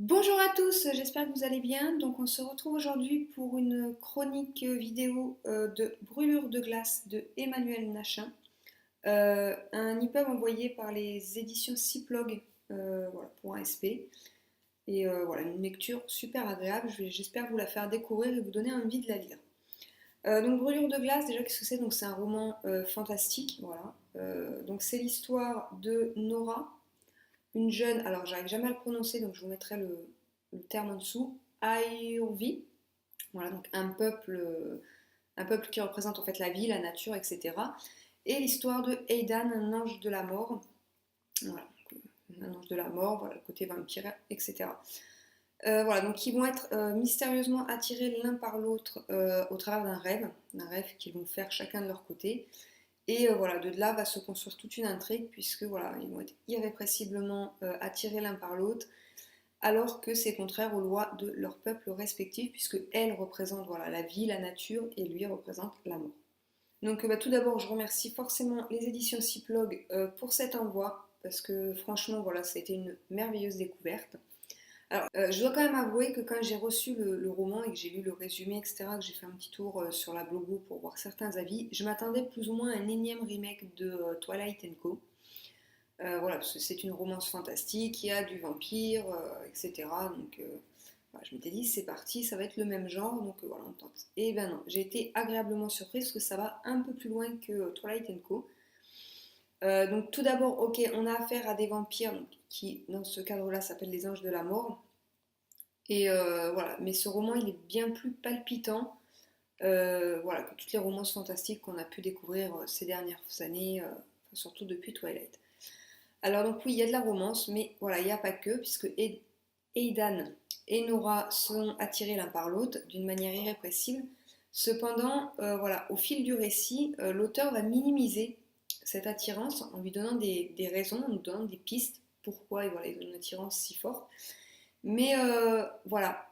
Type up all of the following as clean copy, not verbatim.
Bonjour à tous, j'espère que vous allez bien. Donc on se retrouve aujourd'hui pour une chronique vidéo de Brûlure de glace de Emmanuel Nachin, un EPUB envoyé par les éditions Cyplog voilà, pour un SP. Et voilà, une lecture super agréable, j'espère vous la faire découvrir et vous donner envie de la lire. Donc Brûlure de glace, déjà qu'est-ce que c'est? Donc c'est un roman fantastique, voilà. Donc c'est l'histoire de Nora, une jeune, alors j'arrive jamais à le prononcer, donc je vous mettrai le terme en dessous, Aïurvi, voilà, donc un peuple qui représente en fait la vie, la nature, etc. Et l'histoire de Aidan, un ange de la mort, voilà, un ange de la mort, voilà, le côté vampire, etc. Voilà, donc ils vont être mystérieusement attirés l'un par l'autre au travers d'un rêve qu'ils vont faire chacun de leur côté. Et voilà, de là va se construire toute une intrigue, puisque voilà, ils vont être irrépressiblement attirés l'un par l'autre, alors que c'est contraire aux lois de leur peuple respectif, puisque elle représente voilà, la vie, la nature, et lui représente la mort. Donc tout d'abord, je remercie forcément les éditions Cyplog pour cet envoi, parce que franchement, voilà, ça a été une merveilleuse découverte. Alors, je dois quand même avouer que quand j'ai reçu le roman et que j'ai lu le résumé, etc., que j'ai fait un petit tour sur la blogo pour voir certains avis, je m'attendais plus ou moins à un énième remake de Twilight Co. Voilà, parce que c'est une romance fantastique, il y a du vampire, etc. Donc, voilà, je m'étais dit, c'est parti, ça va être le même genre, donc voilà, on tente. Et ben non, j'ai été agréablement surprise parce que ça va un peu plus loin que Twilight Co. Donc tout d'abord, ok, on a affaire à des vampires donc, qui, dans ce cadre-là, s'appellent les anges de la mort. Et voilà, mais ce roman, il est bien plus palpitant voilà, que toutes les romances fantastiques qu'on a pu découvrir ces dernières années, surtout depuis Twilight. Alors donc oui, il y a de la romance, mais voilà, il n'y a pas que, puisque Aidan et Nora sont attirés l'un par l'autre d'une manière irrépressible. Cependant, voilà, au fil du récit, l'auteur va minimiser cette attirance en lui donnant des raisons, en nous donnant des pistes pourquoi voilà, ils ont une attirance si forte. Mais voilà,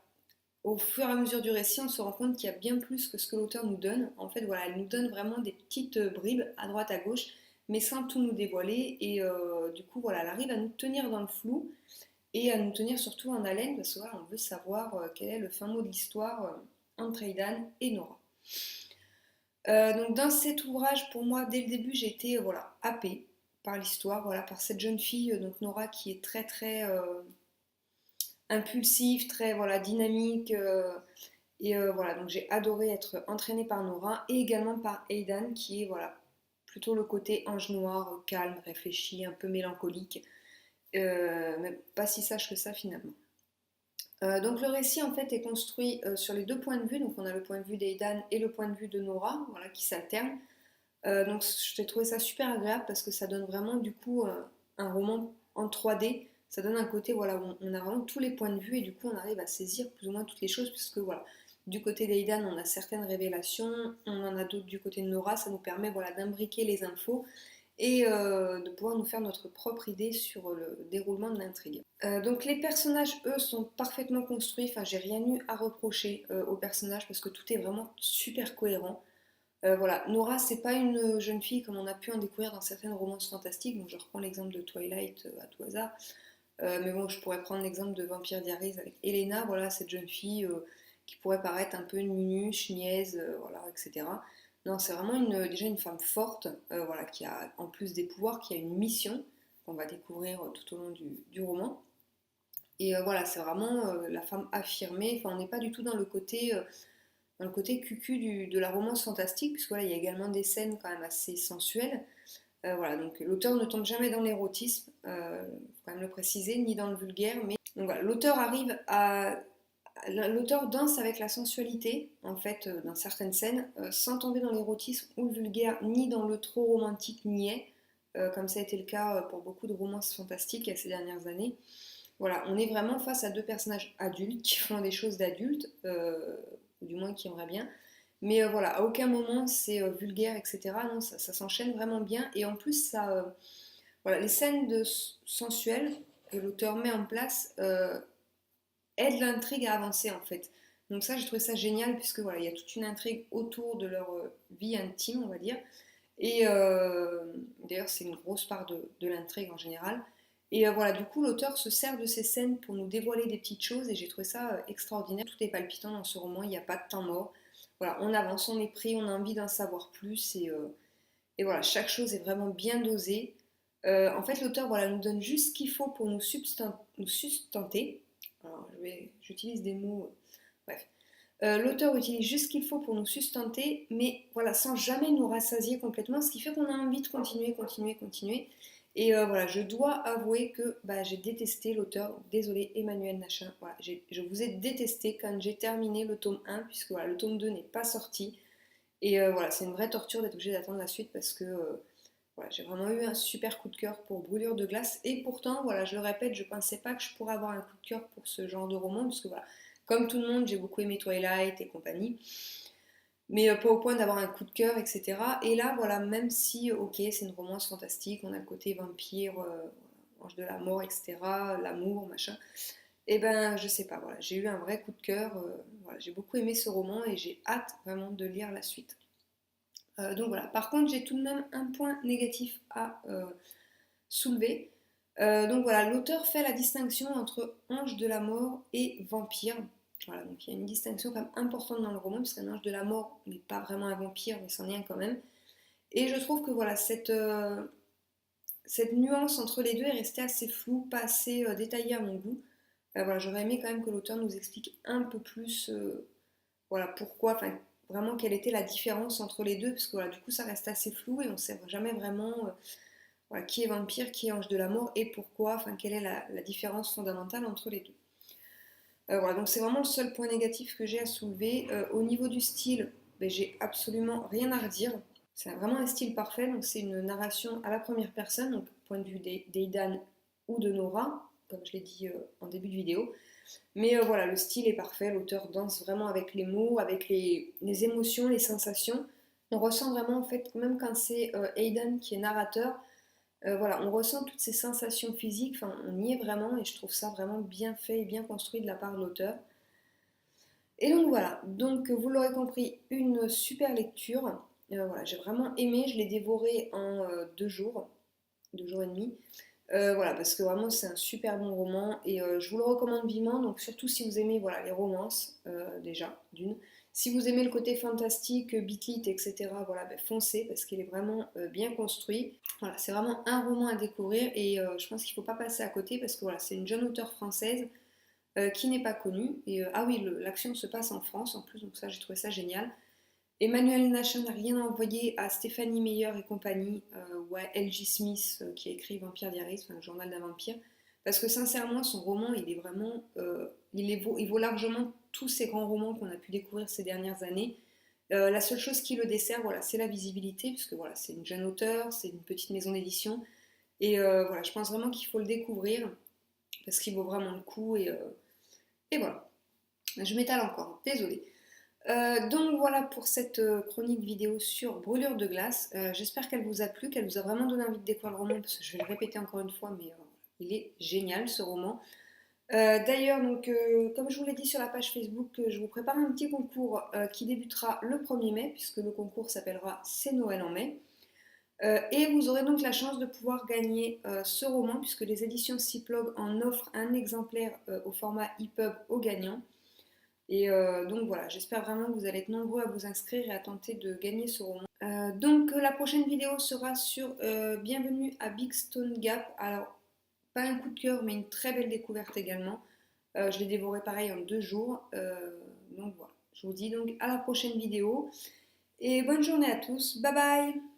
au fur et à mesure du récit, on se rend compte qu'il y a bien plus que ce que l'auteur nous donne. En fait, voilà, elle nous donne vraiment des petites bribes à droite à gauche, mais sans tout nous dévoiler. Et du coup, voilà, elle arrive à nous tenir dans le flou et à nous tenir surtout en haleine parce que voilà, on veut savoir quel est le fin mot de l'histoire entre Aidan et Nora. Donc dans cet ouvrage, pour moi, dès le début, j'ai été voilà, happée par l'histoire, voilà, par cette jeune fille, donc Nora, qui est très très impulsive, très voilà, dynamique. Et voilà, donc j'ai adoré être entraînée par Nora et également par Aidan qui est voilà, plutôt le côté ange noir, calme, réfléchi, un peu mélancolique, mais pas si sage que ça finalement. Donc le récit en fait est construit sur les deux points de vue, donc on a le point de vue d'Aidan et le point de vue de Nora, voilà, qui s'alternent. Donc j'ai trouvé ça super agréable parce que ça donne vraiment du coup un roman en 3D. Ça donne un côté voilà où on a vraiment tous les points de vue et du coup on arrive à saisir plus ou moins toutes les choses puisque voilà du côté d'Aidan on a certaines révélations, on en a d'autres du côté de Nora. Ça nous permet voilà d'imbriquer les infos et de pouvoir nous faire notre propre idée sur le déroulement de l'intrigue. Donc les personnages, eux, sont parfaitement construits, enfin j'ai rien eu à reprocher aux personnages parce que tout est vraiment super cohérent. Voilà, Nora, c'est pas une jeune fille comme on a pu en découvrir dans certaines romances fantastiques. Donc je reprends l'exemple de Twilight à tout hasard. Mais bon, je pourrais prendre l'exemple de Vampire Diaries avec Elena, voilà, cette jeune fille qui pourrait paraître un peu nunuche, niaise, voilà, etc. Non, c'est vraiment déjà une femme forte, voilà, qui a en plus des pouvoirs, qui a une mission qu'on va découvrir tout au long du roman. Et voilà, c'est vraiment la femme affirmée. Enfin, on n'est pas du tout dans le côté cucu de la romance fantastique, puisque voilà, il y a également des scènes quand même assez sensuelles. Voilà, donc l'auteur ne tombe jamais dans l'érotisme, faut quand même le préciser, ni dans le vulgaire, mais donc voilà, l'auteur danse avec la sensualité, en fait, dans certaines scènes, sans tomber dans l'érotisme ou le vulgaire, ni dans le trop romantique niais, comme ça a été le cas pour beaucoup de romances fantastiques ces dernières années. Voilà, on est vraiment face à deux personnages adultes qui font des choses d'adultes, ou du moins qui aimeraient bien. Mais voilà, à aucun moment c'est vulgaire, etc. Non, ça s'enchaîne vraiment bien. Et en plus, voilà, les scènes sensuelles que l'auteur met en place aident l'intrigue à avancer en fait. Donc ça, j'ai trouvé ça génial puisque voilà, il y a toute une intrigue autour de leur vie intime, on va dire. Et d'ailleurs, c'est une grosse part de l'intrigue en général. Et voilà, du coup, l'auteur se sert de ces scènes pour nous dévoiler des petites choses et j'ai trouvé ça extraordinaire. Tout est palpitant dans ce roman, il n'y a pas de temps mort. Voilà, on avance, on est pris, on a envie d'en savoir plus et voilà, chaque chose est vraiment bien dosée. En fait, l'auteur voilà, nous donne juste ce qu'il faut pour nous sustenter. Alors, j'utilise des mots. Bref. L'auteur utilise juste ce qu'il faut pour nous sustenter, mais voilà, sans jamais nous rassasier complètement, ce qui fait qu'on a envie de continuer, continuer, continuer. Et voilà, je dois avouer que bah, j'ai détesté l'auteur. Désolé, Emmanuel Nachin. Voilà, je vous ai détesté quand j'ai terminé le tome 1, puisque voilà, le tome 2 n'est pas sorti. Et voilà, c'est une vraie torture d'être obligé d'attendre la suite parce que voilà, j'ai vraiment eu un super coup de cœur pour Brûlure de glace. Et pourtant, voilà, je le répète, je ne pensais pas que je pourrais avoir un coup de cœur pour ce genre de roman, parce que voilà, comme tout le monde, j'ai beaucoup aimé Twilight et compagnie, mais pas au point d'avoir un coup de cœur, etc. Et là, voilà, même si, ok, c'est une romance fantastique, on a le côté vampire, ange de la mort, etc., l'amour, machin, et ben, je sais pas, voilà, j'ai eu un vrai coup de cœur, voilà, j'ai beaucoup aimé ce roman et j'ai hâte vraiment de lire la suite. Donc voilà, par contre, j'ai tout de même un point négatif à soulever. Donc voilà, l'auteur fait la distinction entre ange de la mort et vampire. Voilà, donc il y a une distinction quand même importante dans le roman, parce qu'un ange de la mort n'est pas vraiment un vampire, mais c'en est un quand même. Et je trouve que voilà, cette nuance entre les deux est restée assez floue, pas assez détaillée à mon goût. Voilà, j'aurais aimé quand même que l'auteur nous explique un peu plus voilà, pourquoi, enfin vraiment quelle était la différence entre les deux, parce que voilà, du coup ça reste assez flou et on ne sait jamais vraiment voilà, qui est vampire, qui est ange de la mort et pourquoi, enfin quelle est la différence fondamentale entre les deux. Voilà, donc c'est vraiment le seul point négatif que j'ai à soulever. Au niveau du style, ben, j'ai absolument rien à redire. C'est vraiment un style parfait, donc c'est une narration à la première personne, donc point de vue d'Aidan ou de Nora, comme je l'ai dit en début de vidéo. Mais voilà, le style est parfait, l'auteur danse vraiment avec les mots, avec les émotions, les sensations. On ressent vraiment, en fait, même quand c'est Aidan qui est narrateur, voilà, on ressent toutes ces sensations physiques, enfin, on y est vraiment, et je trouve ça vraiment bien fait et bien construit de la part de l'auteur. Et donc voilà, donc vous l'aurez compris, une super lecture. Voilà, j'ai vraiment aimé, je l'ai dévoré en 2 jours, 2 jours et demi. Voilà, parce que vraiment c'est un super bon roman et je vous le recommande vivement. Donc surtout si vous aimez voilà, les romances, déjà, d'une. Si vous aimez le côté fantastique, Beat etc., voilà, ben, foncez parce qu'il est vraiment bien construit. Voilà, c'est vraiment un roman à découvrir et je pense qu'il ne faut pas passer à côté parce que voilà, c'est une jeune auteure française qui n'est pas connue. Et ah oui, l'action se passe en France en plus, donc ça j'ai trouvé ça génial. Emmanuel Nachin n'a rien à envoyer à Stéphanie Meyer et compagnie ou à L.J. Smith qui a écrit Vampire Diaries, enfin le journal d'un vampire. Parce que sincèrement, son roman, il est vraiment. Il vaut largement tous ces grands romans qu'on a pu découvrir ces dernières années. La seule chose qui le dessert, voilà, c'est la visibilité, puisque voilà, c'est une jeune auteure, c'est une petite maison d'édition. Et voilà, je pense vraiment qu'il faut le découvrir, parce qu'il vaut vraiment le coup. Et voilà. Je m'étale encore, désolée. Donc voilà pour cette chronique vidéo sur Brûlure de glace. J'espère qu'elle vous a plu, qu'elle vous a vraiment donné envie de découvrir le roman, parce que je vais le répéter encore une fois, mais il est génial ce roman. D'ailleurs, donc, comme je vous l'ai dit sur la page Facebook, je vous prépare un petit concours qui débutera le 1er mai, puisque le concours s'appellera C'est Noël en mai. Et vous aurez donc la chance de pouvoir gagner ce roman, puisque les éditions Cyplog en offrent un exemplaire au format EPUB aux gagnants. Et donc voilà, j'espère vraiment que vous allez être nombreux à vous inscrire et à tenter de gagner ce roman. Donc la prochaine vidéo sera sur Bienvenue à Big Stone Gap. Alors, pas un coup de cœur, mais une très belle découverte également. Je l'ai dévoré pareil en 2 jours. Donc voilà, je vous dis donc à la prochaine vidéo. Et bonne journée à tous. Bye bye!